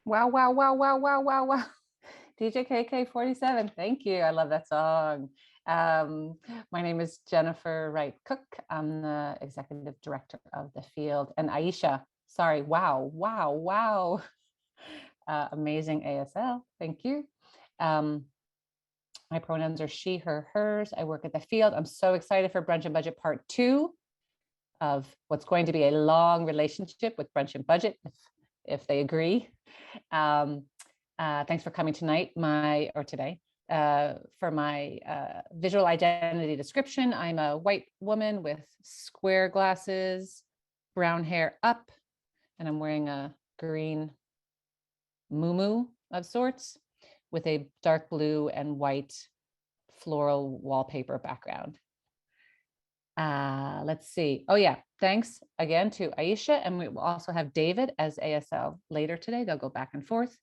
Wow, wow, wow, wow, wow, wow, wow. DJ KK47, thank you. I love that song. Um, my name is Jennifer Wright Cook. I'm the executive director of the field. And Aisha, sorry, wow, wow, wow. Amazing ASL, thank you. Um, my pronouns are she, her, hers. I work at the field. I'm so excited for Brunch and Budget Part 2 of what's going to be a long relationship with Brunch and Budget, if they agree. Um, thanks for coming tonight, today. For my visual identity description, I'm a white woman with square glasses, brown hair up, and I'm wearing a green muumuu of sorts with a dark blue and white floral wallpaper background. Let's see. Oh yeah, thanks again to Aisha, and we will also have David as ASL later today. They'll go back and forth.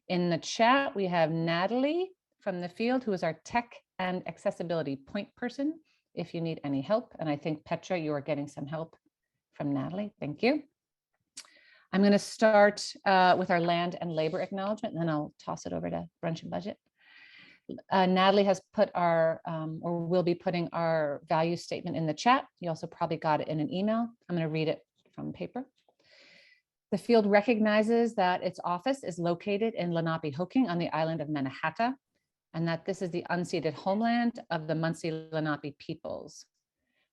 In the chat, we have Natalie from the field, who is our tech and accessibility point person, if you need any help. And I think, Petra, you are getting some help from Natalie. Thank you. I'm going to start with our land and labor acknowledgement, and then I'll toss it over to Brunch and Budget. Natalie has put our, or will be putting our value statement in the chat. You also probably got it in an email. I'm going to read it from paper. The field recognizes that its office is located in Lenapehoking on the island of Mannahatta, and that this is the unceded homeland of the Munsee Lenape peoples.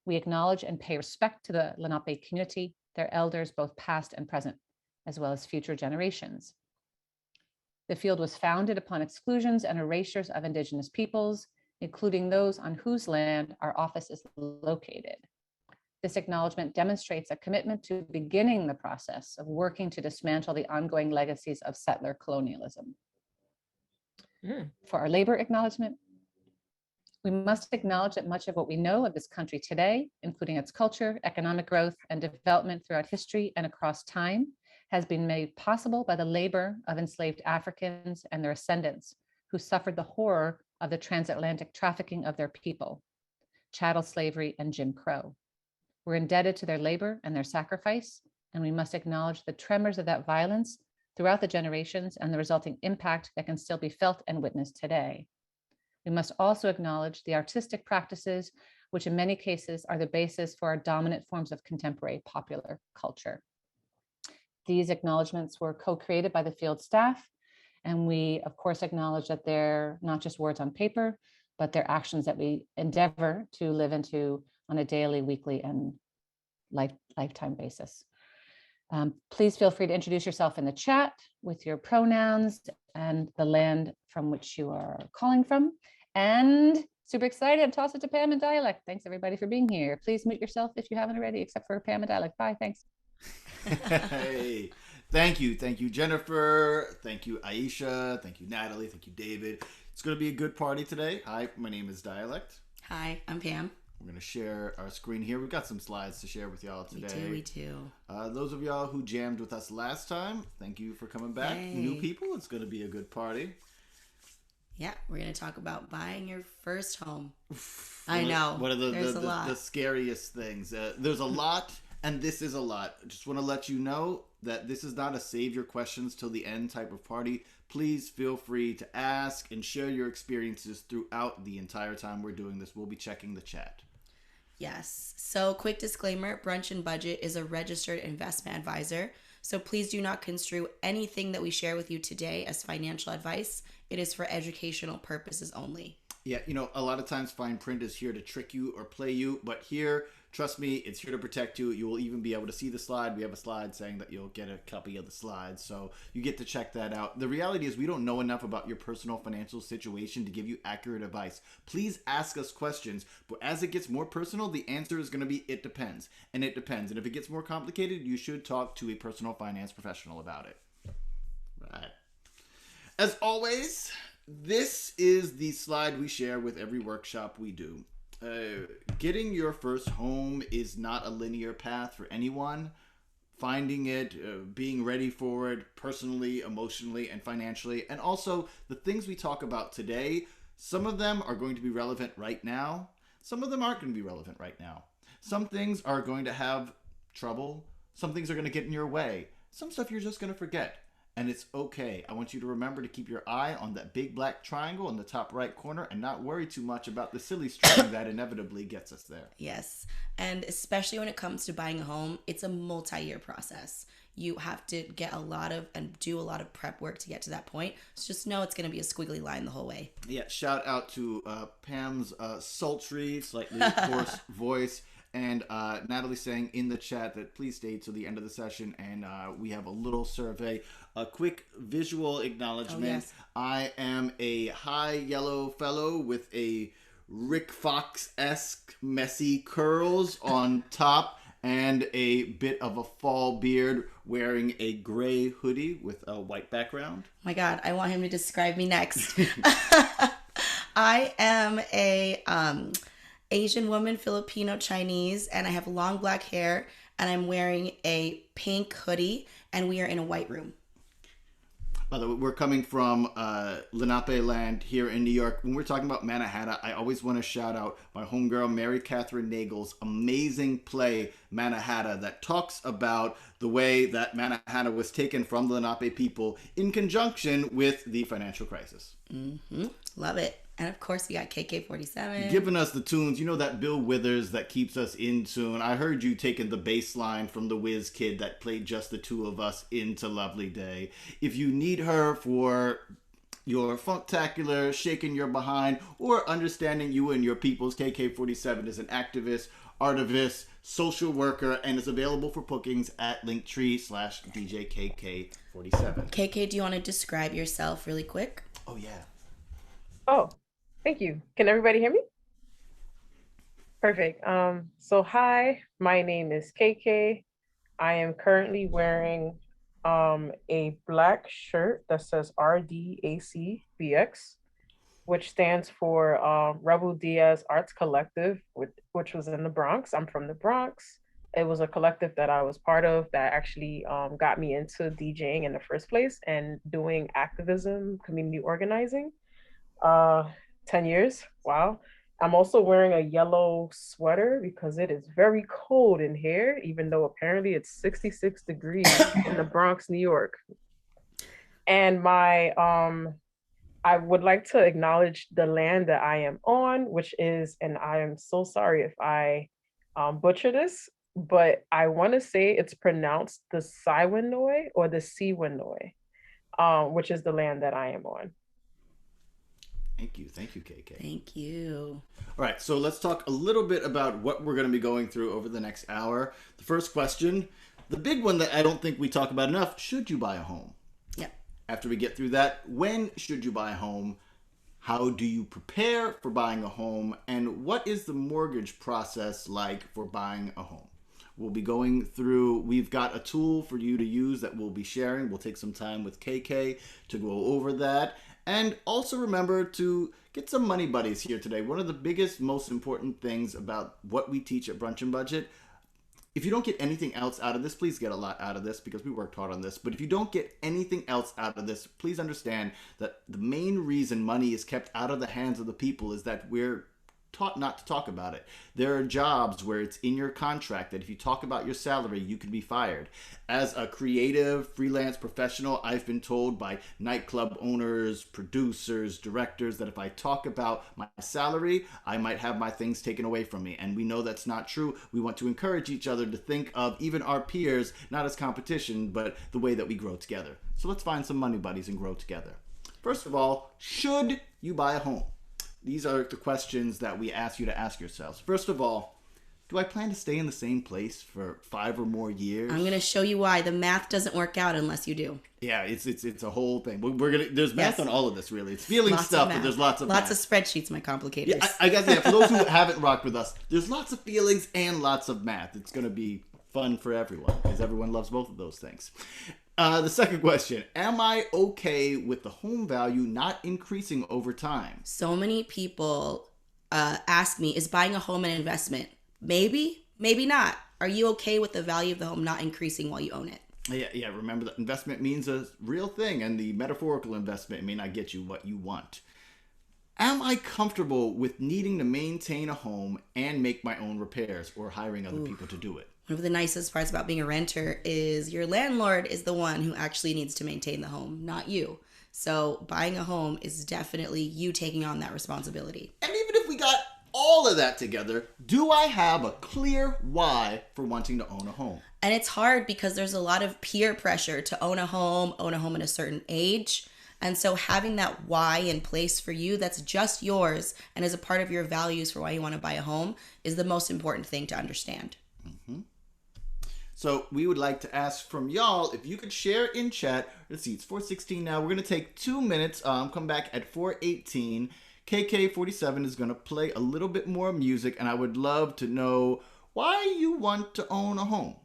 We acknowledge and pay respect to the Lenape community, their elders, both past and present, as well as future generations. The field was founded upon exclusions and erasures of Indigenous peoples, including those on whose land our office is located. This acknowledgement demonstrates a commitment to beginning the process of working to dismantle the ongoing legacies of settler colonialism. For our labor acknowledgement, we must acknowledge that much of what we know of this country today, including its culture, economic growth, and development throughout history and across time, has been made possible by the labor of enslaved Africans and their ascendants who suffered the horror of the transatlantic trafficking of their people, chattel slavery, and Jim Crow. We're indebted to their labor and their sacrifice, and we must acknowledge the tremors of that violence throughout the generations and the resulting impact that can still be felt and witnessed today. We must also acknowledge the artistic practices, which in many cases are the basis for our dominant forms of contemporary popular culture. These acknowledgements were co-created by the field staff, and we, of course, acknowledge that they're not just words on paper, but they're actions that we endeavor to live into on a daily, weekly, and lifetime basis. Please feel free to introduce yourself in the chat with your pronouns and the land from which you are calling from. And super excited, toss it to Pam in dialect. Thanks everybody for being here. Please mute yourself if you haven't already, except for Pam in dialect. Bye, thanks. Hey, thank you, Jennifer. Thank you, Aisha. Thank you, Natalie. Thank you, David. It's going to be a good party today. Hi, my name is Dialect. Hi, I'm Pam. We're going to share our screen here. We've got some slides to share with y'all today. We do. Those of y'all who jammed with us last time, thank you for coming back. Hey. New people, it's going to be a good party. Yeah, we're going to talk about buying your first home. I know. What are There's a lot. The scariest things? There's a lot, and this is a lot. I just want to let you know that this is not a save your questions till the end type of party. Please feel free to ask and share your experiences throughout the entire time we're doing this. We'll be checking the chat. Yes. So, quick disclaimer, Brunch and Budget is a registered investment advisor. So please do not construe anything that we share with you today as financial advice. It is for educational purposes only. Yeah, you know, a lot of times fine print is here to trick you or play you, but here, trust me, it's here to protect you. You will even be able to see the slide. We have a slide saying that you'll get a copy of the slide, so you get to check that out. The reality is we don't know enough about your personal financial situation to give you accurate advice. Please ask us questions, but as it gets more personal, the answer is going to be it depends, and it depends. And if it gets more complicated, you should talk to a personal finance professional about it. Right. As always, this is the slide we share with every workshop we do. Getting your first home is not a linear path for anyone. Finding it, being ready for it personally, emotionally, and financially. And also, the things we talk about today, some of them are going to be relevant right now. Some of them aren't going to be relevant right now. Some things are going to have trouble. Some things are going to get in your way. Some stuff you're just going to forget. And it's okay. I want you to remember to keep your eye on that big black triangle in the top right corner and not worry too much about the silly string that inevitably gets us there. Yes. And especially when it comes to buying a home, it's a multi-year process. You have to get a lot of and do a lot of prep work to get to that point. So just know it's going to be a squiggly line the whole way. Yeah, shout out to Pam's sultry, slightly hoarse voice. And Natalie saying in the chat that please stay till the end of the session, and we have a little survey. A quick visual acknowledgement. Oh, yes. I am a high yellow fellow with a Rick Fox-esque messy curls on top and a bit of a fall beard, wearing a gray hoodie with a white background. Oh my God, I want him to describe me next. I am a Asian woman, Filipino Chinese, and I have long black hair, and I'm wearing a pink hoodie, and we are in a white room. By the way, we're coming from Lenape land here in New York. When we're talking about Mannahatta, I always want to shout out my homegirl, Mary Catherine Nagel's amazing play, Mannahatta, that talks about the way that Mannahatta was taken from the Lenape people in conjunction with the financial crisis. Mm-hmm. Love it. And of course, we got KK47. Giving us the tunes. You know that Bill Withers that keeps us in tune. I heard you taking the bass line from the Whiz Kid that played Just the Two of Us into Lovely Day. If you need her for your funktacular, shaking your behind, or understanding you and your peoples, KK47 is an activist, artivist, social worker, and is available for bookings at linktree/DJKK47. KK, do you want to describe yourself really quick? Oh, yeah. Oh, thank you. Can everybody hear me? Perfect. So hi, my name is KK. I am currently wearing a black shirt that says RDACBX, which stands for Rebel Diaz Arts Collective, which was in the Bronx. I'm from the Bronx. It was a collective that I was part of that actually got me into DJing in the first place and doing activism, community organizing. 10 years. Wow. I'm also wearing a yellow sweater because it is very cold in here, even though apparently it's 66 degrees in the Bronx, New York. And I would like to acknowledge the land that I am on, which is, and I am so sorry if I butcher this, but I want to say it's pronounced the Siwanoy or the Siwanoy, which is the land that I am on. Thank you, KK. Thank you. All right, so let's talk a little bit about what we're going to be going through over the next hour. The first question, the big one that I don't think we talk about enough, should you buy a home? Yep. After we get through that, when should you buy a home? How do you prepare for buying a home? And what is the mortgage process like for buying a home? We'll be going through, we've got a tool for you to use that we'll be sharing. We'll take some time with KK to go over that. And also remember to get some money buddies here today. One of the biggest, most important things about what we teach at Brunch and Budget, if you don't get anything else out of this, please get a lot out of this because we worked hard on this. But if you don't get anything else out of this, please understand that the main reason money is kept out of the hands of the people is that we're taught not to talk about it. There are jobs where it's in your contract that if you talk about your salary, you can be fired. As a creative freelance professional, I've been told by nightclub owners, producers, directors that if I talk about my salary, I might have my things taken away from me. And we know that's not true. We want to encourage each other to think of even our peers, not as competition, but the way that we grow together. So let's find some money buddies and grow together. First of all, should you buy a home? These are the questions that we ask you to ask yourselves. First of all, do I plan to stay in the same place for 5 or more years? I'm going to show you why. The math doesn't work out unless you do. Yeah, it's a whole thing. There's math on all of this, really. It's feeling Lots stuff, of but there's lots of math. Lots of spreadsheets, my complicators. Yeah, I guess, yeah, for those who haven't rocked with us, there's lots of feelings and lots of math. It's going to be fun for everyone because everyone loves both of those things. The second question, am I okay with the home value not increasing over time? So many people ask me, is buying a home an investment? Maybe, maybe not. Are you okay with the value of the home not increasing while you own it? Yeah. Remember that investment means a real thing, and the metaphorical investment may not get you what you want. Am I comfortable with needing to maintain a home and make my own repairs or hiring other people to do it? One of the nicest parts about being a renter is your landlord is the one who actually needs to maintain the home, not you. So buying a home is definitely you taking on that responsibility. And even if we got all of that together, do I have a clear why for wanting to own a home? And it's hard because there's a lot of peer pressure to own a home at a certain age. And so having that why in place for you that's just yours and is a part of your values for why you want to buy a home is the most important thing to understand. Mm-hmm. So we would like to ask from y'all if you could share in chat. Let's see, it's 4:16 now. We're going to take 2 minutes. Come back at 4:18. KK47 is going to play a little bit more music, and I would love to know why you want to own a home.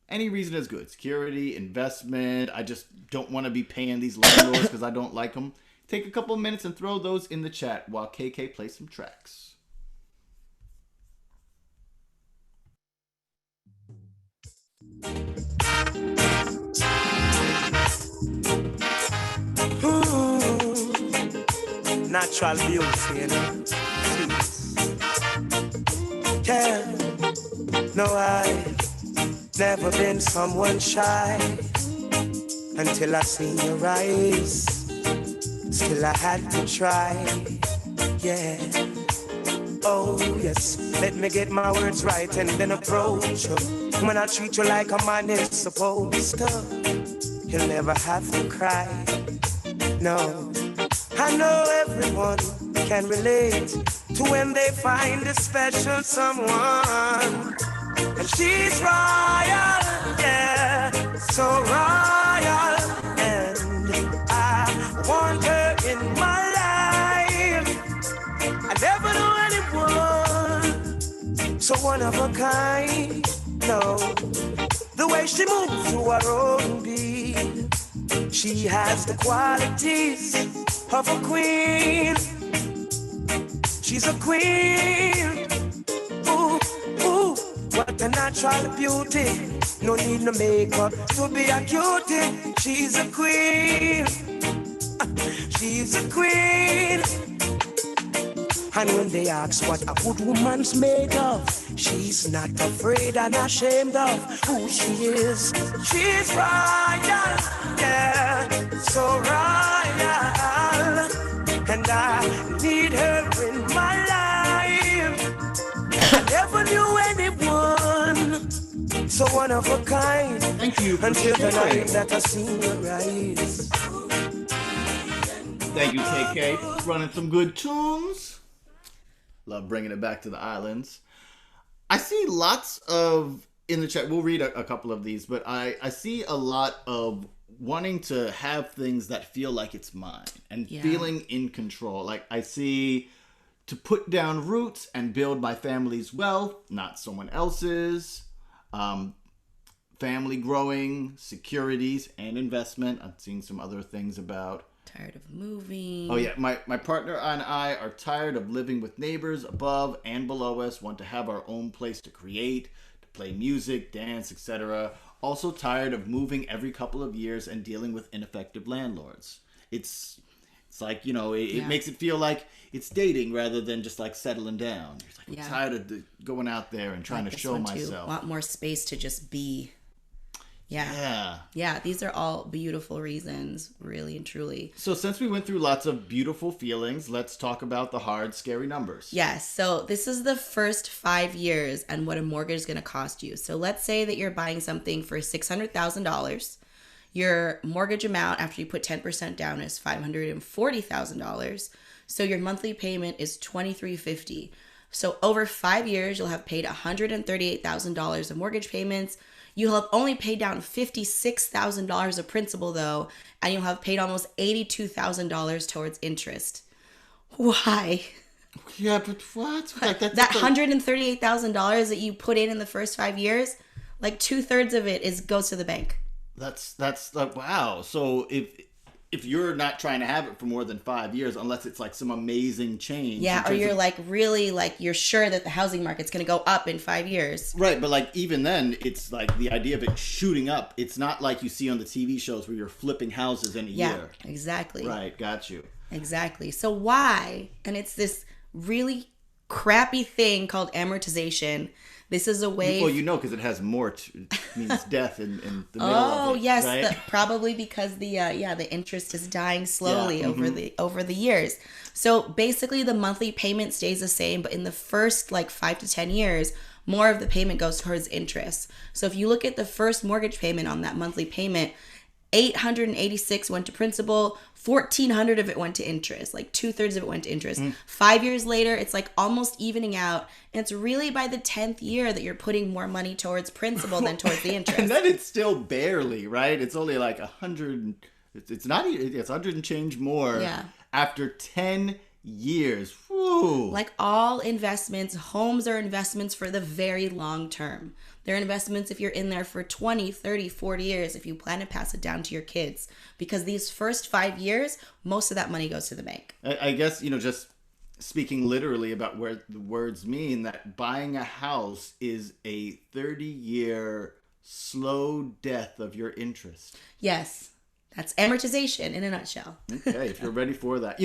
Any reason is good. Security, investment. I just don't want to be paying these landlords because I don't like them. Take a couple minutes and throw those in the chat while KK plays some tracks. Natural beauty, you know. Yeah, no, I've never been someone shy until I seen your eyes. Still, I had to try. Yeah. Oh, yes. Let me get my words right and then approach you. When I treat you like a man is supposed to, you'll never have to cry. No. I know everyone can relate to when they find a special someone. And she's royal, yeah, so royal. And I want her in my life. I never knew anyone so one of a kind. No, the way she moves to her own beat, she has the qualities of a queen. She's a queen. Ooh, ooh, what a natural beauty. No need no makeup to be a cutie. She's a queen. She's a queen. And when they ask what a good woman's made of, she's not afraid and ashamed of who she is. She's royal, yeah, so royal. And I need her in my life. I never knew anyone so one of a kind. Thank you. Until the night that I seen your eyes. Thank you, KK. Running some good tunes. Love bringing it back to the islands. I see lots of, in the chat, we'll read a couple of these, but I see a lot of wanting to have things that feel like it's mine and feeling in control. Like I see to put down roots and build my family's wealth, not someone else's. Family growing, securities, and investment. I'm seeing some other things about Tired of moving. Oh yeah, my partner and I are tired of living with neighbors above and below us, want to have our own place to create, to play music, dance, etc. Also tired of moving every couple of years and dealing with ineffective landlords. It's like, you know, it makes it feel like it's dating rather than just like settling down. It's like, I'm tired of going out there and trying to show myself. Want more space to just be. Yeah, these are all beautiful reasons, really and truly. So since we went through lots of beautiful feelings, let's talk about the hard, scary numbers. Yes, so this is the first 5 years and what a mortgage is going to cost you. So let's say that you're buying something for $600,000. Your mortgage amount after you put 10% down is $540,000. So your monthly payment is $2,350. So over 5 years, you'll have paid $138,000 of mortgage payments. You'll have only paid down $56,000 of principal though, and you'll have paid almost $82,000 towards interest. Why? Yeah, but what? Like that $138,000 that you put in the first 5 years, like 2/3 of it goes to the bank. That's like, wow. So if you're not trying to have it for more than 5 years, unless it's like some amazing change. Yeah, or you're like really like you're sure that the housing market's going to go up in 5 years. Right, but like even then, it's like the idea of it shooting up. It's not like you see on the TV shows where you're flipping houses in a year. Yeah, exactly. Right, got you. Exactly. So why? And it's this really crappy thing called amortization. This is a way. Well, you know, because it has mort, means death in the middle of Oh it. yes, right? probably because the interest is dying slowly Yeah, over the years. So basically, the monthly payment stays the same, but in the first like 5 to 10 years, more of the payment goes towards interest. So if you look at the first mortgage payment on that monthly payment, 886 went to principal, 1,400 of it went to interest, like 2/3 of it went to interest. 5 years later, it's like almost evening out. And it's really by the 10th year that you're putting more money towards principal than towards the interest. And then it's still barely, right? It's only like 100. It's not. It's 100 and change more. Yeah. After 10 years. Whew. Like all investments, homes are investments for the very long term. They're investments if you're in there for 20, 30, 40 years, if you plan to pass it down to your kids. Because these first 5 years, most of that money goes to the bank. I guess, just speaking literally about where the words mean, that buying a house is a 30-year slow death of your interest. Yes, that's amortization in a nutshell. Okay, if you're ready for that.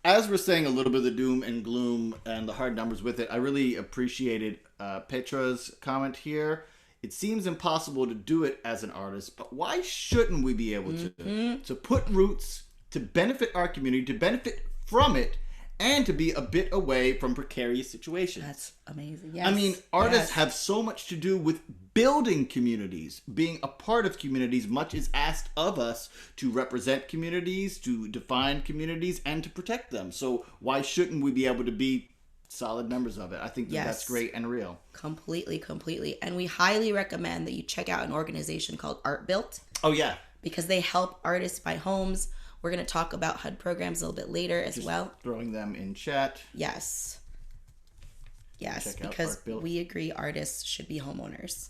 As we're saying a little bit of the doom and gloom and the hard numbers with it, I really appreciated Petra's comment here. It seems impossible to do it as an artist, but why shouldn't we be able to put roots, to benefit our community, to benefit from it, and to be a bit away from precarious situations? That's amazing. Yes. I mean, artists Yes. have so much to do with building communities, being a part of communities. Much is asked of us to represent communities, to define communities, and to protect them. So why shouldn't we be able to be solid members of it? I think that's Yes. great and real. Completely. And we highly recommend that you check out an organization called Art Built, Oh, yeah. because they help artists buy homes. We're going to talk about HUD programs a little bit later as well. Throwing them in chat. Yes, Check out because Art Built. we agree artists should be homeowners.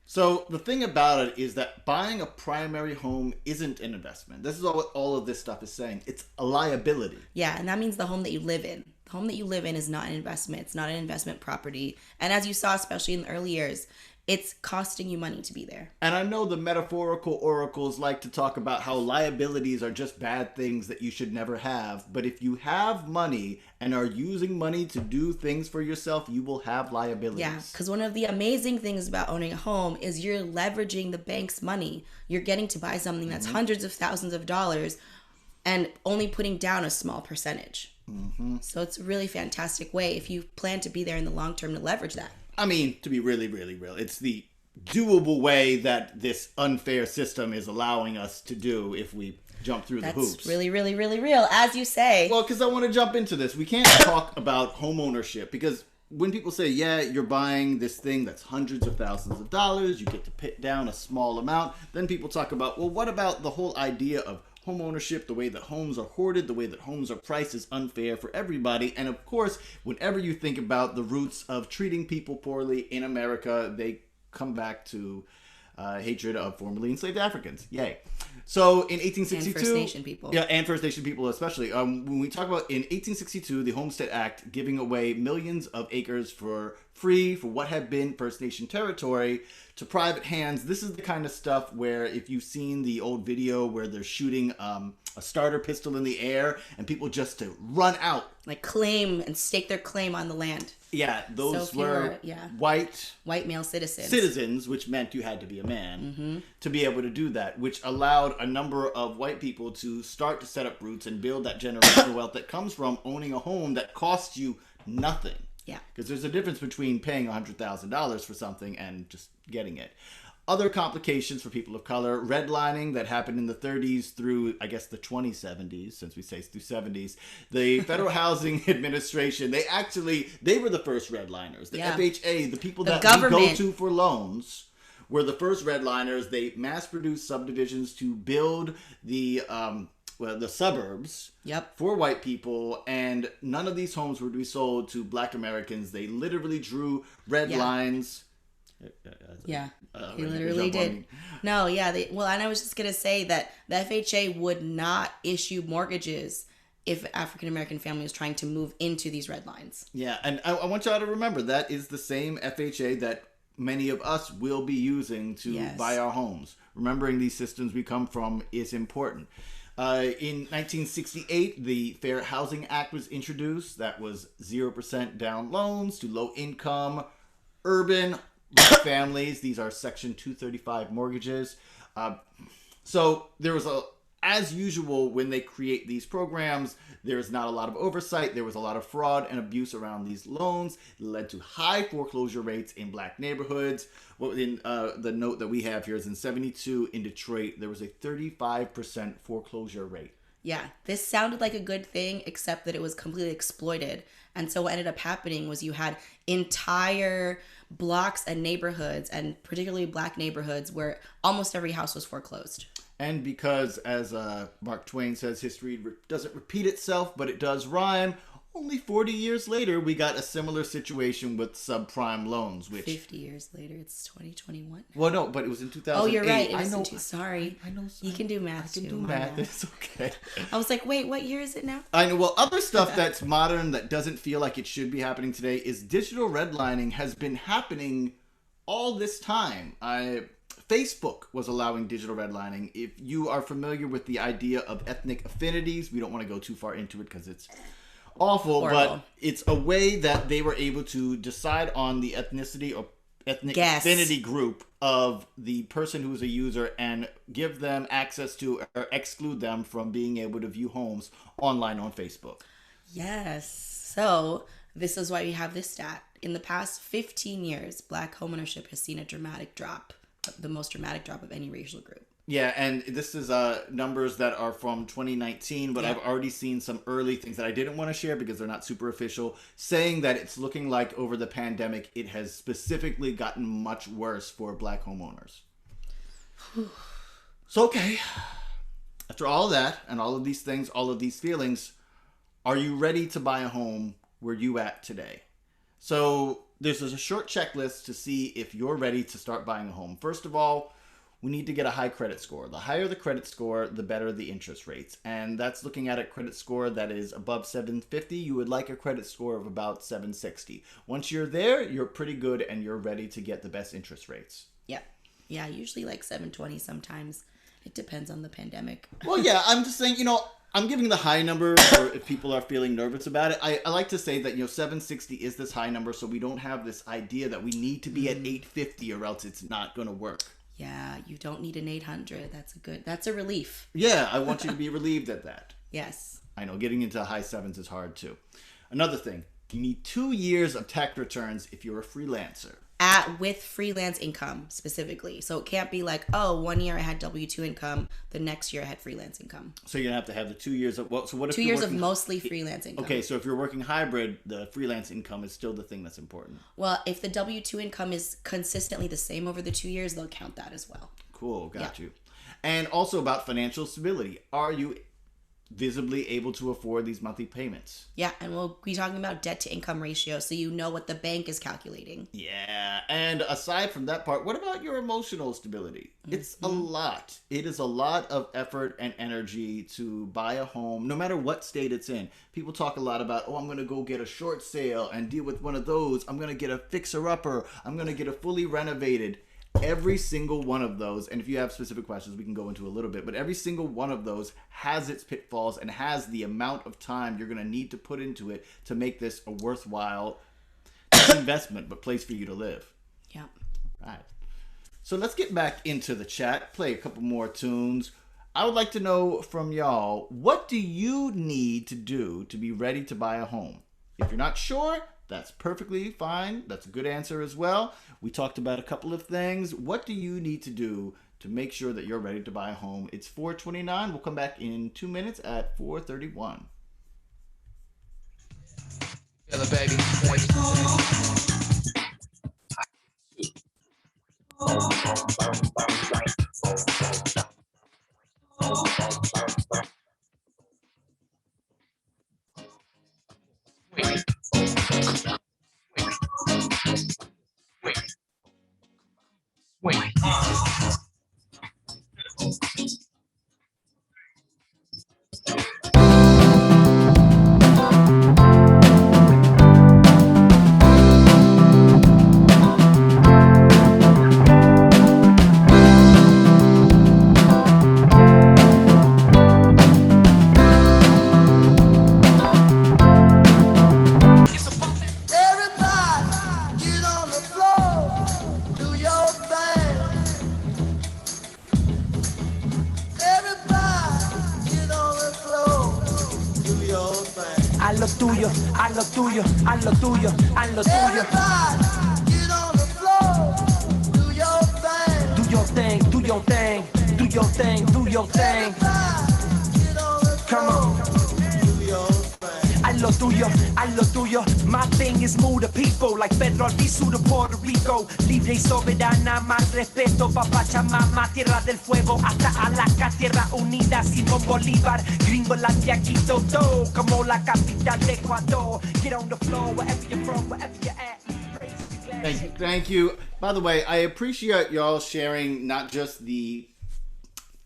So the thing about it is that buying a primary home isn't an investment. This is all of this stuff is saying. It's a liability. Yeah, and that means the home that you live in. The home that you live in is not an investment. It's not an investment property. And as you saw, especially in the early years, it's costing you money to be there. And I know the metaphorical oracles like to talk about how liabilities are just bad things that you should never have. But if you have money and are using money to do things for yourself, you will have liabilities. Yeah, because one of the amazing things about owning a home is you're leveraging the bank's money. You're getting to buy something that's hundreds of thousands of dollars and only putting down a small percentage. So it's a really fantastic way if you plan to be there in the long term to leverage that. I mean, to be really, really real, it's the doable way that this unfair system is allowing us to do if we jump through the hoops. That's really, really, really real, as you say. Well, because I want to jump into this. We can't talk about home ownership because when people say, yeah, you're buying this thing that's hundreds of thousands of dollars, you get to put down a small amount, then people talk about, well, what about the whole idea of home ownership, the way that homes are hoarded, the way that homes are priced is unfair for everybody. And of course, whenever you think about the roots of treating people poorly in America, they come back to hatred of formerly enslaved Africans. Yay. So in 1862... And First Nation people. Yeah, and First Nation people especially. When we talk about in 1862, the Homestead Act giving away millions of acres for free for what had been First Nation territory to private hands. This is the kind of stuff where if you've seen the old video where they're shooting a starter pistol in the air and people just to run out. Like claim and stake their claim on the land. Yeah, those if you were white male citizens. citizens, which meant you had to be a man to be able to do that, which allowed a number of white people to start to set up roots and build that generational wealth that comes from owning a home that costs you nothing. Yeah. Because there's a difference between paying $100,000 for something and just getting it. Other complications for people of color, redlining that happened in the 30s through, I guess, the 2070s, since we say through 70s. The Federal Housing Administration, they were the first redliners. The FHA, the people that we go to for loans, were the first redliners. They mass-produced subdivisions to build the suburbs for white people, and none of these homes were to be sold to Black Americans. They literally drew red lines. Yeah, he literally did. No, yeah. And I was just going to say that the FHA would not issue mortgages if African American family was trying to move into these red lines. Yeah, and I want y'all to remember that is the same FHA that many of us will be using to buy our homes. Remembering these systems we come from is important. In 1968, the Fair Housing Act was introduced. That was 0% down loans to low-income, urban families. These are Section 235 mortgages. So there was as usual, when they create these programs, there is not a lot of oversight. There was a lot of fraud and abuse around these loans. It led to high foreclosure rates in black neighborhoods. In the note that we have here is in 72 in Detroit, there was a 35% foreclosure rate. Yeah, this sounded like a good thing, except that it was completely exploited. And so what ended up happening was you had entire blocks and neighborhoods, and particularly black neighborhoods, where almost every house was foreclosed. And because, as Mark Twain says, history doesn't repeat itself, but it does rhyme, only 40 years later, we got a similar situation with subprime loans, which... 50 years later, it's 2021. Well, no, but it was in 2008. Oh, you're right. It I was know. Sorry. I know. You can do math, I can too. do My math. bad. It's okay. I was like, wait, what year is it now? I know. Well, other stuff that's modern that doesn't feel like it should be happening today is digital redlining has been happening all this time. Facebook was allowing digital redlining. If you are familiar with the idea of ethnic affinities, we don't want to go too far into it because it's awful, Horrible. but it's a way that they were able to decide on the ethnicity or ethnic Guess. affinity group of the person who's a user and give them access to or exclude them from being able to view homes online on Facebook. Yes. So this is why we have this stat. In the past 15 years, black homeownership has seen a dramatic drop, the most dramatic drop of any racial group. Yeah, and this is numbers that are from 2019, but Yeah. I've already seen some early things that I didn't want to share because they're not super official, saying that it's looking like over the pandemic, it has specifically gotten much worse for black homeowners. So, okay, after all of that and all of these things, all of these feelings, are you ready to buy a home where you at today? So there's a short checklist to see if you're ready to start buying a home. First of all, we need to get a high credit score. The higher the credit score, the better the interest rates. And that's looking at a credit score that is above 750. You would like a credit score of about 760. Once you're there, you're pretty good and you're ready to get the best interest rates. Yeah. Yeah, usually like 720 sometimes. It depends on the pandemic. Well, yeah, I'm just saying, I'm giving the high number for if people are feeling nervous about it. I like to say that, 760 is this high number, so we don't have this idea that we need to be at 850 or else it's not going to work. Yeah, you don't need an 800. That's a relief. Yeah, I want you to be relieved at that. Yes. I know getting into high sevens is hard too. Another thing, you need 2 years of tax returns if you're a freelancer. With freelance income specifically. So it can't be like, 1 year I had W-2 income, the next year I had freelance income. So you're going to have the 2 years of, so what if 2 you're years of working- mostly freelance income. Okay, so if you're working hybrid, the freelance income is still the thing that's important. Well, if the W-2 income is consistently the same over the 2 years, they'll count that as well. Cool, got you. And also about financial stability. Are you visibly able to afford these monthly payments? Yeah, and we'll be talking about debt to income ratio so you know what the bank is calculating. Yeah, and aside from that part, what about your emotional stability? It's a lot. It is a lot of effort and energy to buy a home, no matter what state it's in. People talk a lot about, I'm going to go get a short sale and deal with one of those. I'm going to get a fixer-upper. I'm going to get a fully renovated. Every single one of those, and if you have specific questions, we can go into a little bit, but every single one of those has its pitfalls and has the amount of time you're going to need to put into it to make this a worthwhile investment, but place for you to live. Yeah. Right. So let's get back into the chat, play a couple more tunes. I would like to know from y'all, what do you need to do to be ready to buy a home? If you're not sure, that's perfectly fine. That's a good answer as well. We talked about a couple of things. What do you need to do to make sure that you're ready to buy a home? It's 4:29. We'll come back in 2 minutes at 4:31. Yeah, baby. Wait. tuyo, haz lo tuyo, haz lo tuyo, haz lo tuyo. Get on the floor, do your thing. Do your thing, do your thing, do your thing, do your thing. Get on the Come on. do your thing. Haz lo tuyo, haz lo tuyo. My thing is move the people like Pedro Albizu to Puerto Rico. Libre y soberana, más respeto pa' Pachamama, tierra del fuego hasta Alaska, tierra unida, Simón Bolívar, Gringolandia, Quito, do, como la capital de Ecuador. Get on the floor wherever you're from, wherever you're at. Thank you. By the way, I appreciate y'all sharing not just the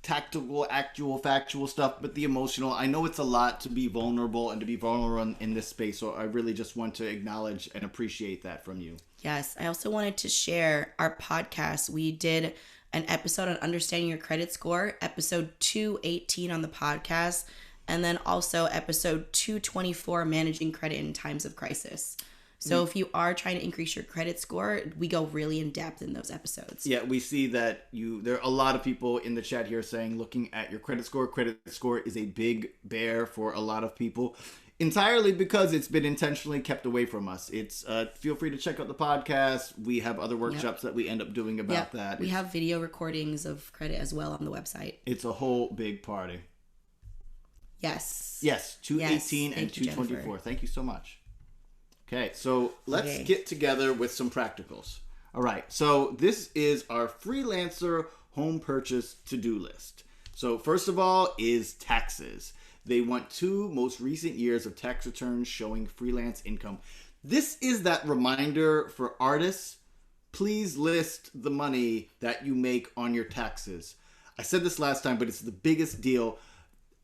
tactical, actual, factual stuff, but the emotional. I know it's a lot to be vulnerable and to be vulnerable in this space, so I really just want to acknowledge and appreciate that from you. Yes, I also wanted to share our podcast. We did an episode on understanding your credit score, episode 218 on the podcast, and then also episode 224, managing credit in times of crisis. So if you are trying to increase your credit score, we go really in depth in those episodes. Yeah, we see that there are a lot of people in the chat here saying looking at your credit score is a big bear for a lot of people, entirely because it's been intentionally kept away from us. It's feel free to check out the podcast. We have other workshops that we end up doing about that. We have video recordings of credit as well on the website. It's a whole big party. Yes. Yes, 218 and Thank you, 224. Jennifer. Thank you so much. Okay, so let's get together with some practicals. All right, so this is our freelancer home purchase to-do list. So first of all is taxes. They want 2 most recent years of tax returns showing freelance income. This is that reminder for artists. Please list the money that you make on your taxes. I said this last time, but it's the biggest deal.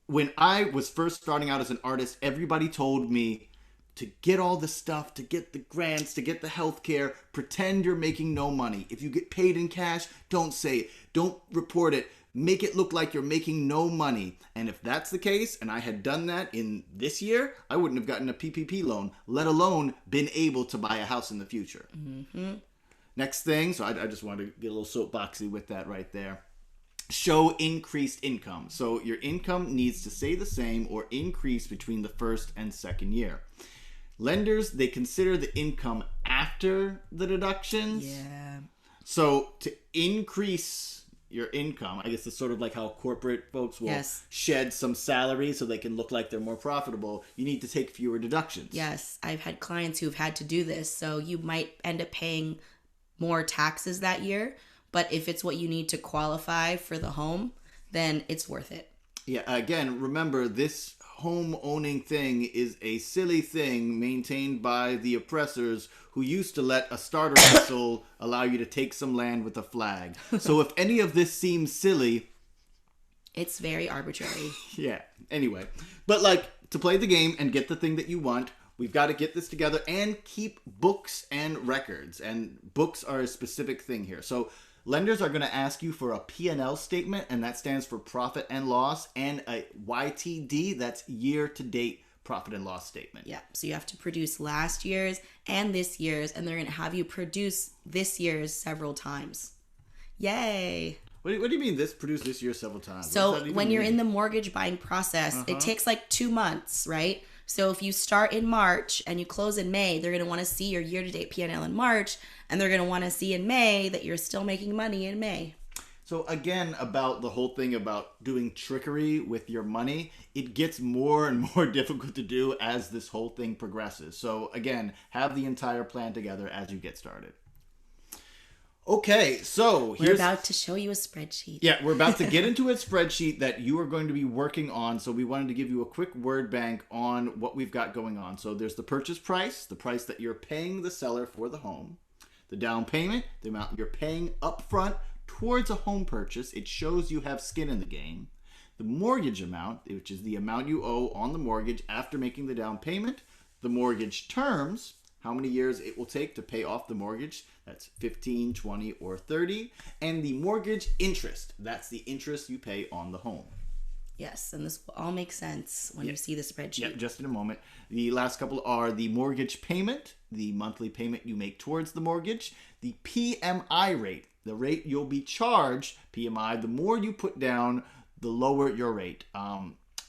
When I was first starting out as an artist, everybody told me to get all the stuff, to get the grants, to get the healthcare, pretend you're making no money. If you get paid in cash, don't say it. Don't report it. Make it look like you're making no money. And if that's the case, and I had done that in this year, I wouldn't have gotten a PPP loan, let alone been able to buy a house in the future. Mm-hmm. Next thing, so I just wanted to get a little soapboxy with that right there. Show increased income. So your income needs to stay the same or increase between the first and second year. Lenders, they consider the income after the deductions. Yeah. So to increase your income, I guess it's sort of like how corporate folks will shed some salary so they can look like they're more profitable. You need to take fewer deductions. Yes, I've had clients who've had to do this. So you might end up paying more taxes that year. But if it's what you need to qualify for the home, then it's worth it. Yeah, again, remember, this home owning thing is a silly thing maintained by the oppressors who used to let a starter vessel allow you to take some land with a flag. So if any of this seems silly, it's very arbitrary. Yeah, anyway. But like, to play the game and get the thing that you want, we've got to get this together and keep books and records. And books are a specific thing here. So lenders are going to ask you for a P&L statement, and that stands for profit and loss, and a YTD, that's year-to-date profit and loss statement. Yeah, so you have to produce last year's and this year's, and they're going to have you produce this year's several times. Yay! What do you mean produce this year several times? So when you're in the mortgage buying process, it takes like 2 months, right? So if you start in March and you close in May, they're going to want to see your year-to-date P&L in March, and they're going to want to see in May that you're still making money in May. So again, about the whole thing about doing trickery with your money, it gets more and more difficult to do as this whole thing progresses. So again, have the entire plan together as you get started. Okay, so we're about to show you a spreadsheet. Yeah, we're about to get into a spreadsheet that you are going to be working on. So we wanted to give you a quick word bank on what we've got going on. So there's the purchase price, the price that you're paying the seller for the home, the down payment, the amount you're paying upfront towards a home purchase. It shows you have skin in the game. The mortgage amount, which is the amount you owe on the mortgage after making the down payment. The mortgage terms, how many years it will take to pay off the mortgage. That's 15, 20, or 30. And the mortgage interest, that's the interest you pay on the home. Yes, and this will all make sense when you see the spreadsheet. Yeah, just in a moment. The last couple are the mortgage payment, the monthly payment you make towards the mortgage, the PMI rate, the rate you'll be charged, PMI, the more you put down, the lower your rate.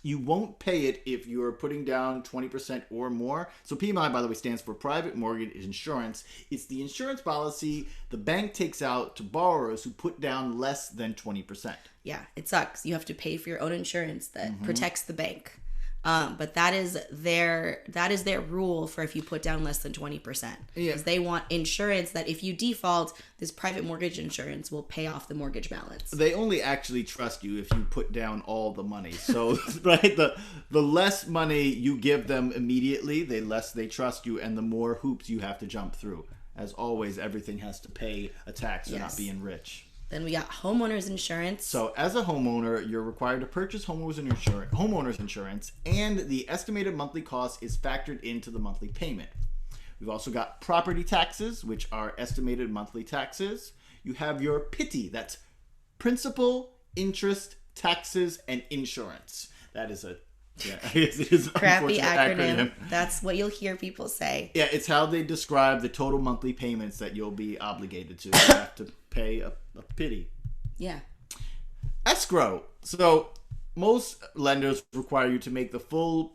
You won't pay it if you're putting down 20% or more. So PMI, by the way, stands for Private Mortgage Insurance. It's the insurance policy the bank takes out to borrowers who put down less than 20%. Yeah, it sucks. You have to pay for your own insurance that protects the bank. But that is their rule for if you put down less than 20%. Yeah. Because they want insurance that if you default, this private mortgage insurance will pay off the mortgage balance. They only actually trust you if you put down all the money. So, right, the less money you give them immediately, the less they trust you, and the more hoops you have to jump through. As always, everything has to pay a tax or not being rich. Then we got homeowners insurance. So as a homeowner, you're required to purchase homeowners insurance, and the estimated monthly cost is factored into the monthly payment. We've also got property taxes, which are estimated monthly taxes. You have your PITI, that's principal, interest, taxes, and insurance. That is it is an Crappy unfortunate acronym. That's what you'll hear people say. Yeah, it's how they describe the total monthly payments that you'll be obligated to. You have to pay a PITI. Yeah. Escrow. So most lenders require you to make the full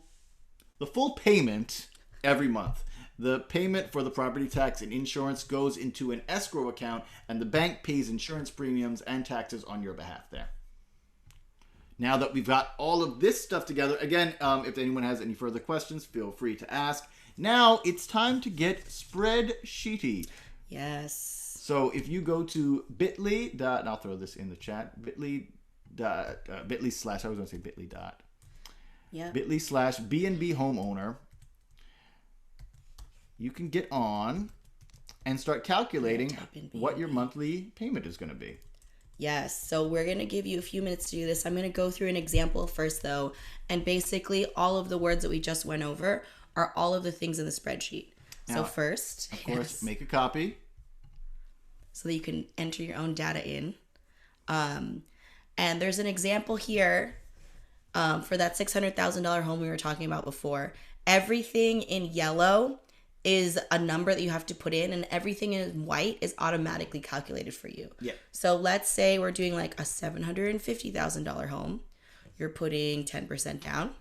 payment every month. The payment for the property tax and insurance goes into an escrow account, and the bank pays insurance premiums and taxes on your behalf there. Now that we've got all of this stuff together, again, if anyone has any further questions, feel free to ask. Now it's time to get spreadsheety. Yes. So if you go to bit.ly, and I'll throw this in the chat, bit.ly slash, I was going to say bit.ly dot. Yeah. bit.ly slash BNB homeowner. You can get on and start calculating Type in what your BNB. monthly payment is going to be. Yes. So we're going to give you a few minutes to do this. I'm going to go through an example first, though. And basically, all of the words that we just went over are all of the things in the spreadsheet. Now, So first, Of course, yes, make a copy. so that you can enter your own data in. And there's an example here for that $600,000 home we were talking about before. Everything in yellow is a number that you have to put in, and everything in white is automatically calculated for you. Yeah. So let's say we're doing like a $750,000 home. You're putting 10% down.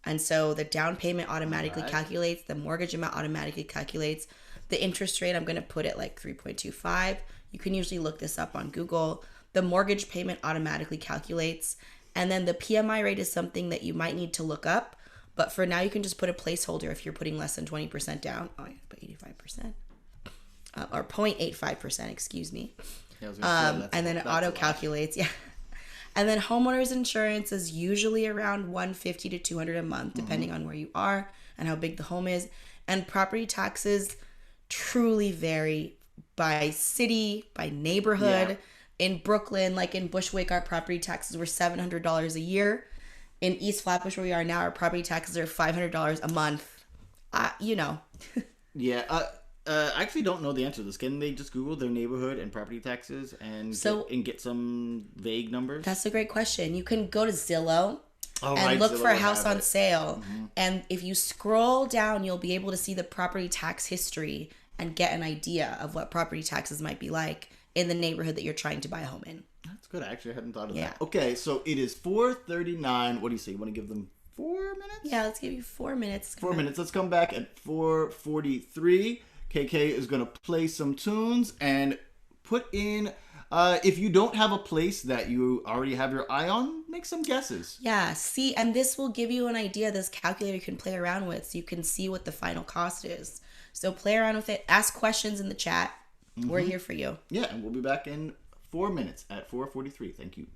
And so the down payment automatically calculates, the mortgage amount automatically calculates. The interest rate, I'm going to put it like 3.25. You can usually look this up on Google. The mortgage payment automatically calculates. And then the PMI rate is something that you might need to look up. But for now, you can just put a placeholder if you're putting less than 20% down. Oh, I put 85%. Or 0.85%, excuse me. Yeah, I was gonna say, And then it auto calculates. Yeah. And then homeowners insurance is usually around $150 to $200 a month, depending on where you are and how big the home is. And property taxes truly vary by city, by neighborhood. Yeah. In Brooklyn, like in Bushwick, our property taxes were $700 a year. In East Flatbush, where we are now, our property taxes are $500 a month. You know. Yeah. I actually don't know the answer to this. Can they just Google their neighborhood and property taxes and get some vague numbers? That's a great question. You can go to Zillow Oh, and right, look Zillow for a will house have on it. sale. And if you scroll down, you'll be able to see the property tax history and get an idea of what property taxes might be like in the neighborhood that you're trying to buy a home in. That's good. Actually, I hadn't thought of Yeah. that. Okay, so it is 4:39. What do you say? You want to give them 4 minutes? Yeah, let's give you 4 minutes. 4 minutes. Let's come back at 4:43. KK is going to play some tunes and put in, if you don't have a place that you already have your eye on, make some guesses. Yeah, see, and this will give you an idea. This calculator you can play around with so you can see what the final cost is. So play around with it. Ask questions in the chat. We're here for you. Yeah, and we'll be back in 4 minutes at 4:43. Thank you.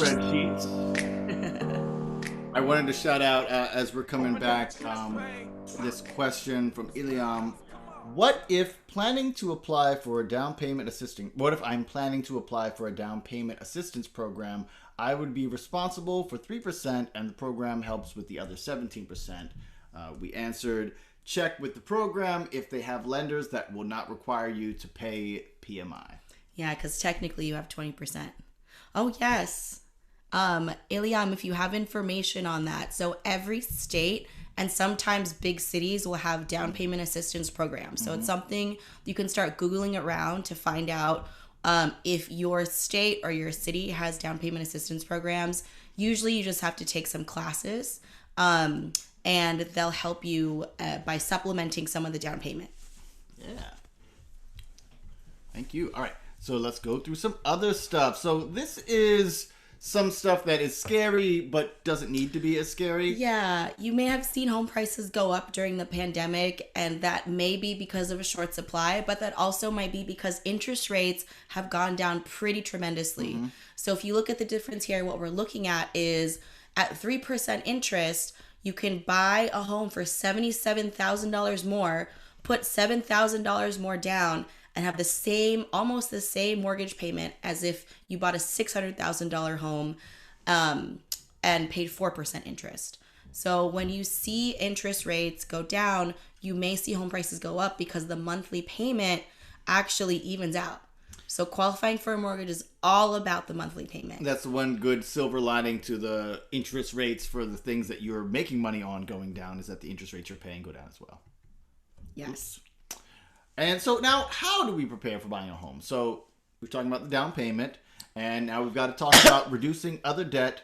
spreadsheets. I wanted to shout out as we're coming back this question from Iliam. What if I'm planning to apply for a down payment assistance program? I would be responsible for 3% and the program helps with the other 17%. We answered, check with the program if they have lenders that will not require you to pay PMI. Yeah, because technically you have 20%. Oh, yes. Iliam, if you have information on that. So every state and sometimes big cities will have down payment assistance programs. So it's something you can start Googling around to find out if your state or your city has down payment assistance programs. Usually you just have to take some classes and they'll help you by supplementing some of the down payment. Yeah. Thank you. All right. So let's go through some other stuff. So this is some stuff that is scary, but doesn't need to be as scary. Yeah, you may have seen home prices go up during the pandemic, and that may be because of a short supply, but that also might be because interest rates have gone down pretty tremendously. So if you look at the difference here, what we're looking at is at 3% interest, you can buy a home for $77,000 more, put $7,000 more down, and have the same, almost the same mortgage payment as if you bought a $600,000 home and paid 4% interest. So when you see interest rates go down, you may see home prices go up because the monthly payment actually evens out. So qualifying for a mortgage is all about the monthly payment. That's one good silver lining to the interest rates for the things that you're making money on going down, is that the interest rates you're paying go down as well. Yes. Oops. And so now, how do we prepare for buying a home? So we're talking about the down payment, and now we've got to talk about reducing other debt,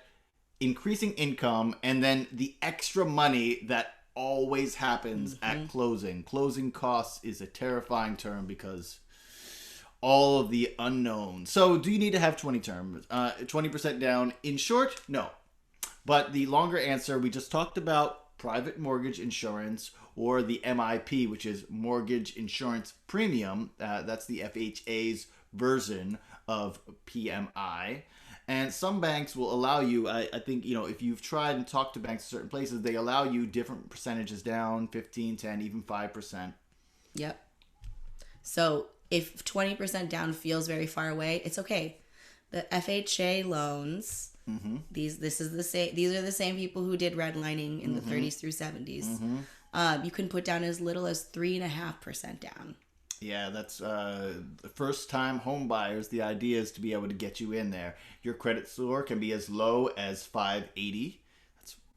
increasing income, and then the extra money that always happens at closing. Closing costs is a terrifying term because all of the unknowns. So do you need to have 20% down? In short, no. But the longer answer, we just talked about private mortgage insurance, or the MIP, which is Mortgage Insurance Premium. That's the FHA's version of PMI. And some banks will allow you, I think, if you've tried and talked to banks in certain places, they allow you different percentages down, 15, 10, even 5%. Yep. So if 20% down feels very far away, it's okay. The FHA loans, these are the same people who did redlining in the 30s through 70s. You can put down as little as 3.5% down. Yeah, that's the first time home buyers. The idea is to be able to get you in there. Your credit score can be as low as 580,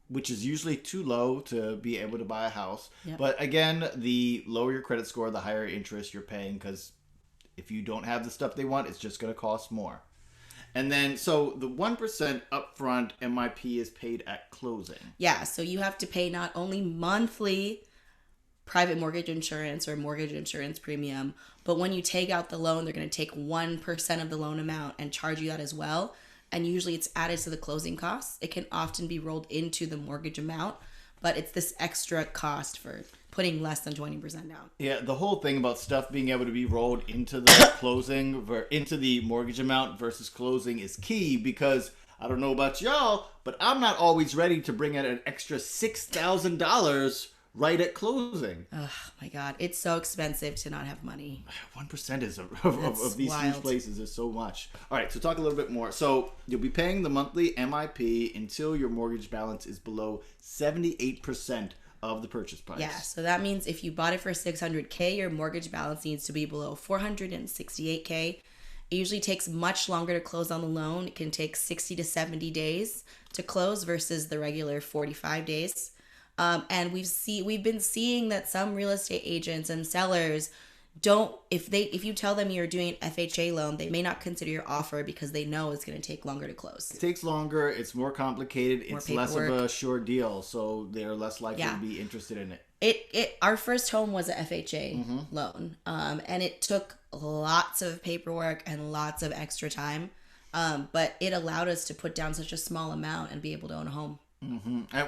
which is usually too low to be able to buy a house. Yep. But again, the lower your credit score, the higher interest you're paying, because if you don't have the stuff they want, it's just going to cost more. And then, so the 1% upfront MIP is paid at closing. Yeah, so you have to pay not only monthly private mortgage insurance or mortgage insurance premium, but when you take out the loan, they're going to take 1% of the loan amount and charge you that as well. And usually it's added to the closing costs. It can often be rolled into the mortgage amount, but it's this extra cost for putting less than 20% down. Yeah, the whole thing about stuff being able to be rolled into the into the mortgage amount versus closing is key, because I don't know about y'all, but I'm not always ready to bring in an extra $6,000 right at closing. Oh my God, it's so expensive to not have money. 1% is of these huge places is so much. All right, so talk a little bit more. So you'll be paying the monthly MIP until your mortgage balance is below 78% of the purchase price. Yeah, so that means if you bought it for $600K, your mortgage balance needs to be below $468K. It usually takes much longer to close on the loan. It can take 60 to 70 days to close versus the regular 45 days. And we've been seeing that some real estate agents and sellers don't, if you tell them you're doing an FHA loan, they may not consider your offer because they know it's going to take longer to close. It takes longer. It's more complicated. It's less of a sure deal, so they're less likely to be interested in it. Our first home was a FHA loan, and it took lots of paperwork and lots of extra time, but it allowed us to put down such a small amount and be able to own a home.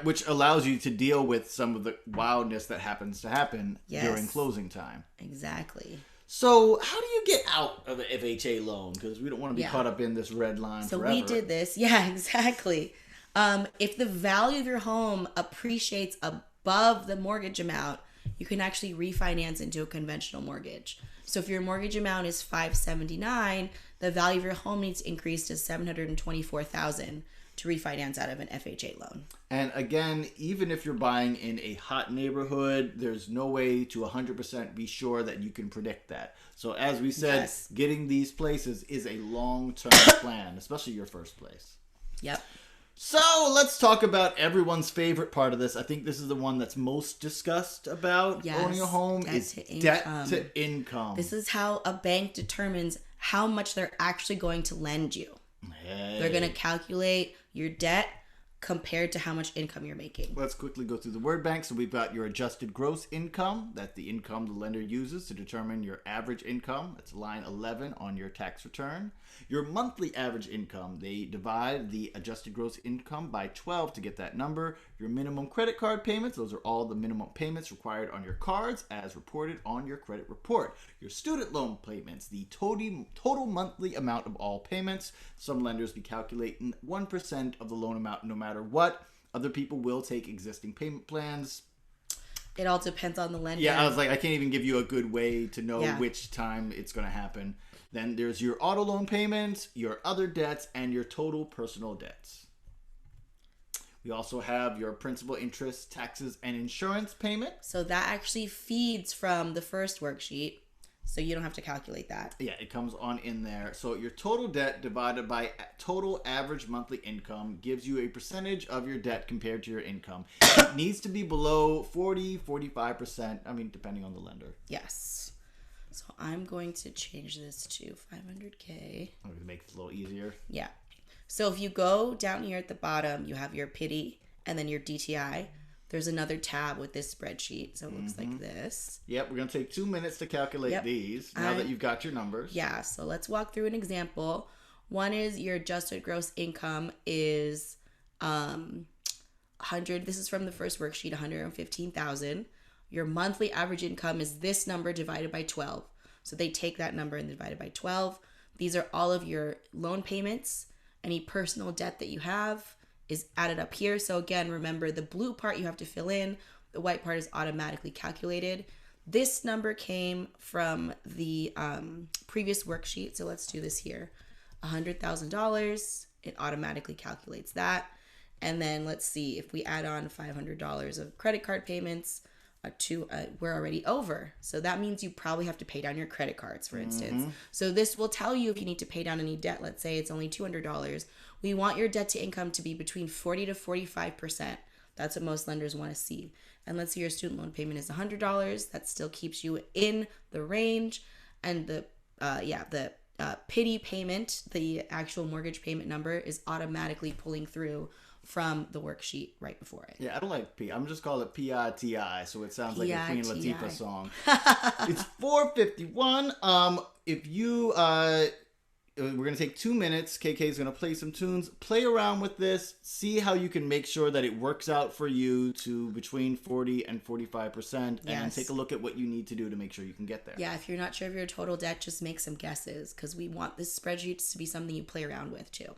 Which allows you to deal with some of the wildness that happens to happen during closing time. Exactly. So how do you get out of an FHA loan? Because we don't want to be Yeah. caught up in this red line So forever. we did this. Yeah, exactly. If the value of your home appreciates above the mortgage amount, you can actually refinance into a conventional mortgage. So if your mortgage amount is 579, the value of your home needs to increase to 724,000 to refinance out of an FHA loan. And again, even if you're buying in a hot neighborhood, there's no way to 100% be sure that you can predict that. So as we said, Yes. getting these places is a long-term plan, especially your first place. Yep. So let's talk about everyone's favorite part of this. I think this is the one that's most discussed about Yes, owning a home debt is to debt income. to income. This is how a bank determines how much they're actually going to lend you. They're going to calculate your debt compared to how much income you're making. Let's quickly go through the word bank. So we've got your adjusted gross income. That's the income the lender uses to determine your average income. That's line 11 on your tax return. Your monthly average income. They divide the adjusted gross income by 12 to get that number. Your minimum credit card payments. Those are all the minimum payments required on your cards as reported on your credit report. Your student loan payments. The total monthly amount of all payments. Some lenders be calculating 1% of the loan amount no matter what. Other people will take existing payment plans. It all depends on the lender. Yeah, I was like, I can't even give you a good way to know Yeah. which time it's going to happen. Then there's your auto loan payments, your other debts, and your total personal debts. We also have your principal, interest, taxes, and insurance payment. So that actually feeds from the first worksheet. So you don't have to calculate that. Yeah, it comes on in there. So your total debt divided by total average monthly income gives you a percentage of your debt compared to your income. It needs to be below 45%. I mean, depending on the lender. Yes. So I'm going to change this to 500K. I'm going to make it a little easier. Yeah. So if you go down here at the bottom, you have your PITI and then your DTI. There's another tab with this spreadsheet. So it looks like this. Yep, we're going to take 2 minutes to calculate Yep. these now that you've got your numbers. Yeah, so let's walk through an example. One is your adjusted gross income is 100. This is from the first worksheet, 115,000. Your monthly average income is this number divided by 12. So they take that number and divide it by 12. These are all of your loan payments. Any personal debt that you have is added up here. So again, remember the blue part you have to fill in. The white part is automatically calculated. This number came from the previous worksheet. So let's do this here. $100,000. It automatically calculates that. And then let's see if we add on $500 of credit card payments. We're already over. So that means you probably have to pay down your credit cards, for instance. So this will tell you if you need to pay down any debt. Let's say it's only $200. We want your debt to income to be between 40 to 45%. That's what most lenders want to see. And let's say your student loan payment is $100. That still keeps you in the range. And the PITI payment, the actual mortgage payment number, is automatically pulling through from the worksheet right before it. Yeah, I don't like P. I'm just calling it P-I-T-I, so it sounds like a Queen P.I.T.I. Latifah song. It's 4:51. If you we're gonna take 2 minutes. KK is gonna play some tunes. Play around with this. See how you can make sure that it works out for you to between 40 and 45%, and Yes. take a look at what you need to do to make sure you can get there. Yeah, if you're not sure of your total debt, just make some guesses because we want this spreadsheet to be something you play around with too.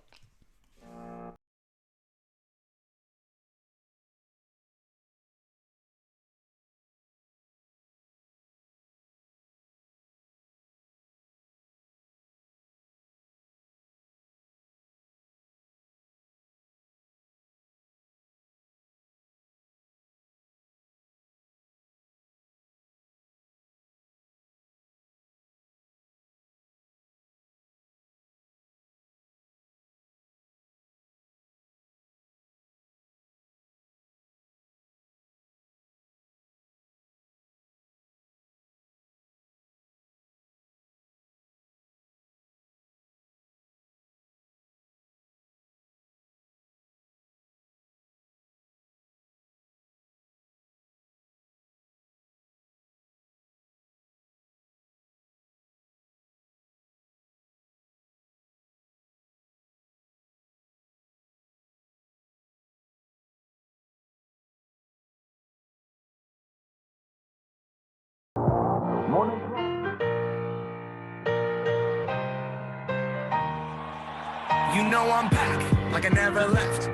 know I'm back, like I never left.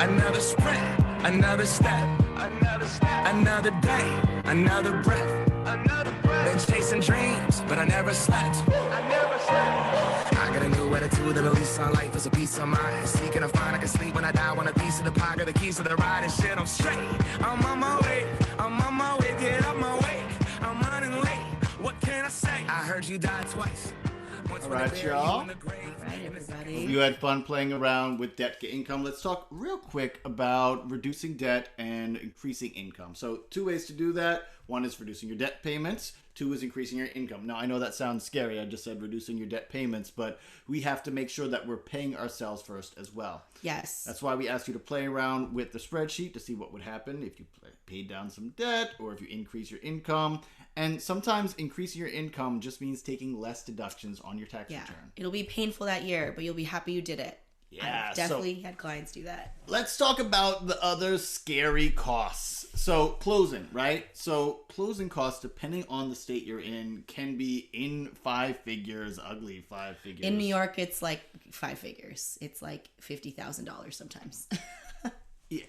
Another sprint, another step, another day, another breath. Been chasing dreams, but I never slept. I got a new attitude and a lease on life is a peace of mind. Seeking to find I can sleep when I die. Want a piece of the pie, got the keys to the ride and shit. I'm straight. I'm on my way. Get up my way. I'm running late. What can I say? I heard you died twice. All right, y'all. All right, everybody. You had fun playing around with debt to income. Let's talk real quick about reducing debt and increasing income. So 2 ways to do that. 1 is reducing your debt payments. 2 is increasing your income. Now, I know that sounds scary. I just said reducing your debt payments, but we have to make sure that we're paying ourselves first as well. Yes. That's why we asked you to play around with the spreadsheet to see what would happen if you paid down some debt or if you increase your income. And sometimes increasing your income just means taking less deductions on your tax return. It'll be painful that year, but you'll be happy you did it. Yeah, I've definitely had clients do that. Let's talk about the other scary costs. So closing, right? So closing costs, depending on the state you're in, can be in 5 figures, ugly 5 figures. In New York, it's like 5 figures. It's like $50,000 sometimes.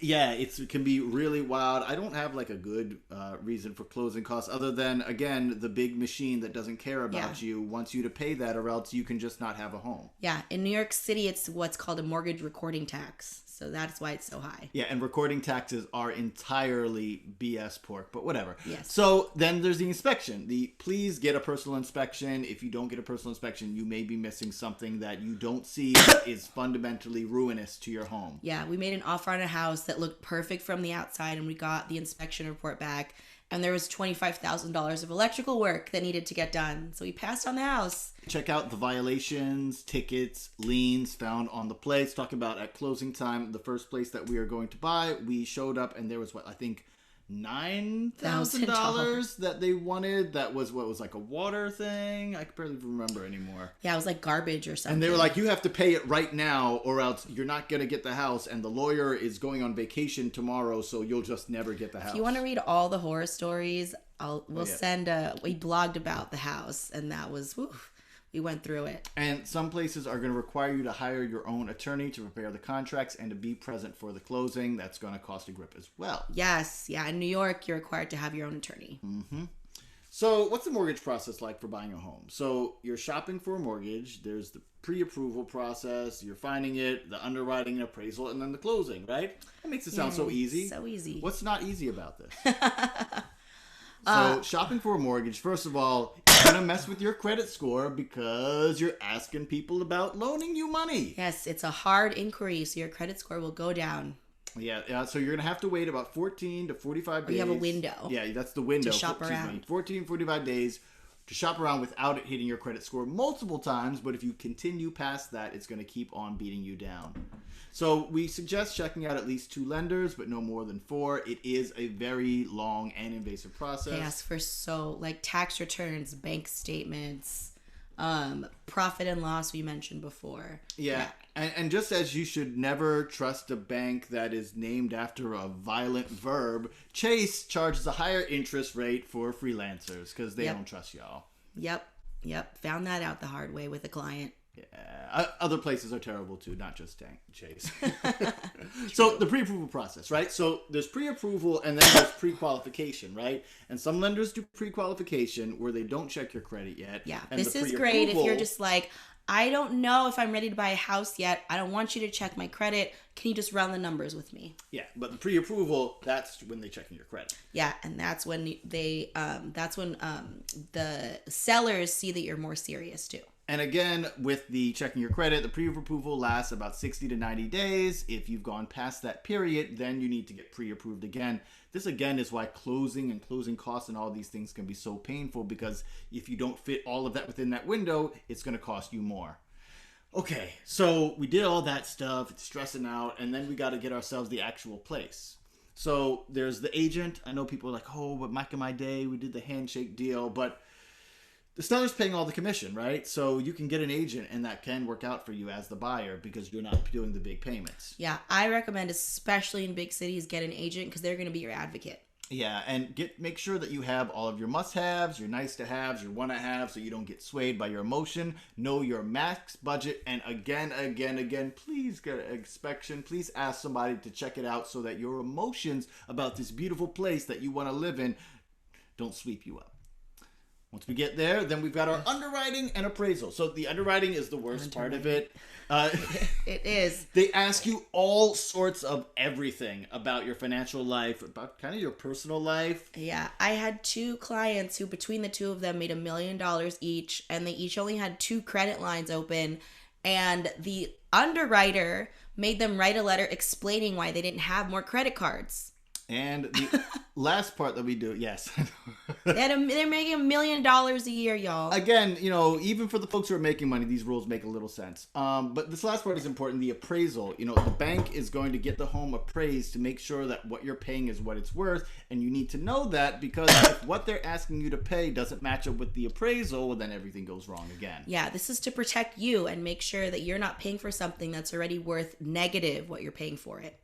Yeah, it can be really wild. I don't have like a good reason for closing costs other than, again, the big machine that doesn't care about you wants you to pay that or else you can just not have a home. Yeah, in New York City, it's what's called a mortgage recording tax. So that's why it's so high. Yeah, and recording taxes are entirely BS pork, but whatever. Yes. So then there's the inspection. Please get a personal inspection. If you don't get a personal inspection, you may be missing something that you don't see is fundamentally ruinous to your home. Yeah, we made an offer on a house that looked perfect from the outside, and we got the inspection report back, and there was $25,000 of electrical work that needed to get done. So we passed on the house. Check out the violations, tickets, liens found on the place. Talk about at closing time, the first place that we are going to buy, we showed up and there was I think $9,000 that they wanted. That was like a water thing. I can barely remember anymore. Yeah, it was like garbage or something. And they were like, you have to pay it right now or else you're not going to get the house. And the lawyer is going on vacation tomorrow, so you'll just never get the house. If you want to read all the horror stories, we'll send we blogged about the house, and that was, we went through it. And some places are going to require you to hire your own attorney to prepare the contracts and to be present for the closing. That's going to cost a grip as well. Yes. Yeah. In New York, you're required to have your own attorney. Mm-hmm. So what's the mortgage process like for buying a home? So you're shopping for a mortgage. There's the pre-approval process. You're finding it, the underwriting and appraisal, and then the closing, right? That makes it sound so easy. So easy. What's not easy about this? So shopping for a mortgage, first of all, it's going to mess with your credit score because you're asking people about loaning you money. Yes, it's a hard inquiry, so your credit score will go down. Yeah. So you're going to have to wait about 14 to 45 days. You have a window. Yeah, that's the window. To shop around. 14, 45 days to shop around without it hitting your credit score multiple times. But if you continue past that, it's going to keep on beating you down. So we suggest checking out at least 2 lenders, but no more than 4. It is a very long and invasive process. They ask for tax returns, bank statements, profit and loss we mentioned before. Yeah. And just as you should never trust a bank that is named after a violent verb, Chase charges a higher interest rate for freelancers because they don't trust y'all. Yep. Found that out the hard way with a client. Yeah. Other places are terrible too, not just Chase. So the pre-approval process, right? So there's pre-approval and then there's pre-qualification, right? And some lenders do pre-qualification where they don't check your credit yet. Yeah, and this is great if you're just like, I don't know if I'm ready to buy a house yet. I don't want you to check my credit. Can you just run the numbers with me? Yeah, but the pre-approval, that's when they're checking your credit. Yeah, and that's when the sellers see that you're more serious too. And again, with the checking your credit, the pre-approval lasts about 60 to 90 days. If you've gone past that period, then you need to get pre-approved again. This again is why closing and closing costs and all these things can be so painful, because if you don't fit all of that within that window, it's going to cost you more. Okay, so we did all that stuff, it's stressing out, and then we got to get ourselves the actual place. So there's the agent. I know people are like, oh, but back in my day, we did the handshake deal, but the seller's paying all the commission, right? So you can get an agent, and that can work out for you as the buyer because you're not doing the big payments. Yeah, I recommend, especially in big cities, get an agent because they're going to be your advocate. Yeah, and make sure that you have all of your must-haves, your nice-to-haves, your wanna-haves, so you don't get swayed by your emotion. Know your max budget, and again, please get an inspection. Please ask somebody to check it out so that your emotions about this beautiful place that you want to live in don't sweep you up. Once we get there, then we've got our underwriting and appraisal. So the underwriting is the worst part of it. It is. They ask you all sorts of everything about your financial life, about kind of your personal life. Yeah, I had 2 clients who between the 2 of them made $1 million each, and they each only had 2 credit lines open, and the underwriter made them write a letter explaining why they didn't have more credit cards. And the last part that we do, yes. They're making $1 million a year, y'all. Again, even for the folks who are making money, these rules make a little sense. But this last part is important, the appraisal. The bank is going to get the home appraised to make sure that what you're paying is what it's worth. And you need to know that, because if what they're asking you to pay doesn't match up with the appraisal, well, then everything goes wrong again. Yeah, this is to protect you and make sure that you're not paying for something that's already worth negative what you're paying for it.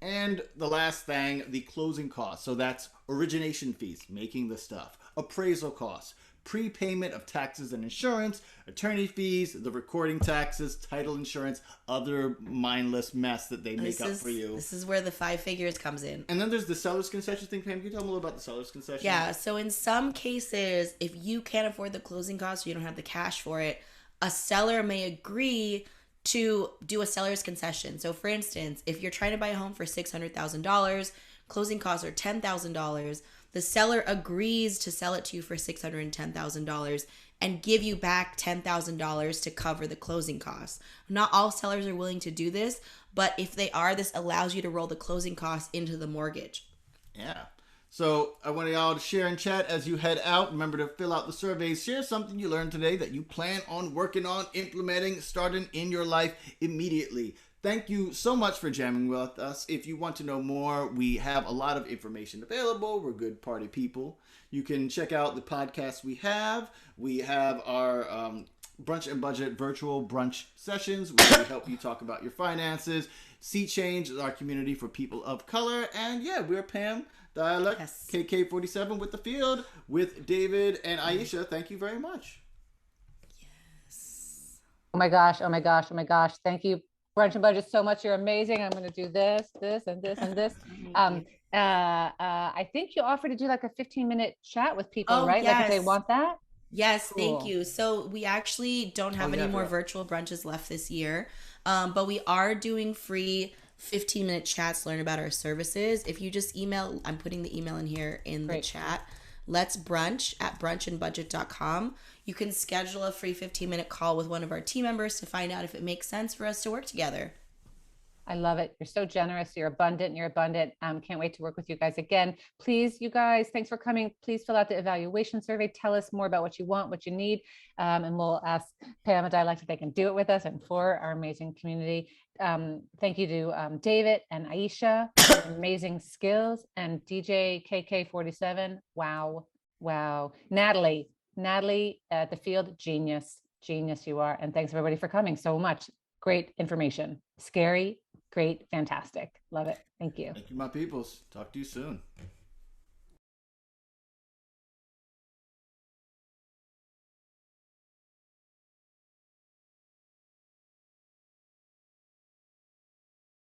And the last thing, the closing costs. So that's origination fees, making the stuff, appraisal costs, prepayment of taxes and insurance, attorney fees, the recording taxes, title insurance, other mindless mess that they make up for you. This is where the 5 figures comes in. And then there's the seller's concession thing. Pam, can you tell me a little about the seller's concession? Yeah, so in some cases, if you can't afford the closing costs or you don't have the cash for it, a seller may agree to do a seller's concession. So for instance, if you're trying to buy a home for $600,000, closing costs are $10,000, the seller agrees to sell it to you for $610,000 and give you back $10,000 to cover the closing costs. Not all sellers are willing to do this, but if they are, this allows you to roll the closing costs into the mortgage. Yeah. So I want y'all to share in chat as you head out. Remember to fill out the surveys. Share something you learned today that you plan on working on, implementing, starting in your life immediately. Thank you so much for jamming with us. If you want to know more, we have a lot of information available. We're good party people. You can check out the podcasts we have. We have our Brunch and Budget virtual brunch sessions where we help you talk about your finances. Sea Change is our community for people of color. And yeah, we're Pam Dialect, Yes. KK47 with the field, with David and Aisha. Thank you very much. Oh my gosh. Oh my gosh. Oh my gosh. Thank you, Brunch and Budget, so much. You're amazing. I'm going to do this, and this. I think you offered to do like a 15-minute chat with people, Oh, right? Like if they yes. want that. Yes, thank Cool. you. So we actually don't have any more virtual brunches left this year, but we are doing free 15-minute chats to learn about our services. If you just email, I'm putting the email in here in the Great. chat, let's brunch at brunchandbudget.com. You can schedule a free 15-minute call with one of our team members to find out if it makes sense for us to work together. I love it. You're so generous. You're abundant. Can't wait to work with you guys again. Please, you guys, thanks for coming. Please fill out the evaluation survey. Tell us more about what you want, what you need. And we'll ask Pam and Dialect if they can do it with us and for our amazing community. Thank you to David and Aisha for your amazing skills, and DJ KK47. Wow. Natalie at the field, genius you are. And thanks everybody for coming so much. Great information. Scary, great, fantastic. Love it. Thank you. Thank you, my peoples. Talk to you soon.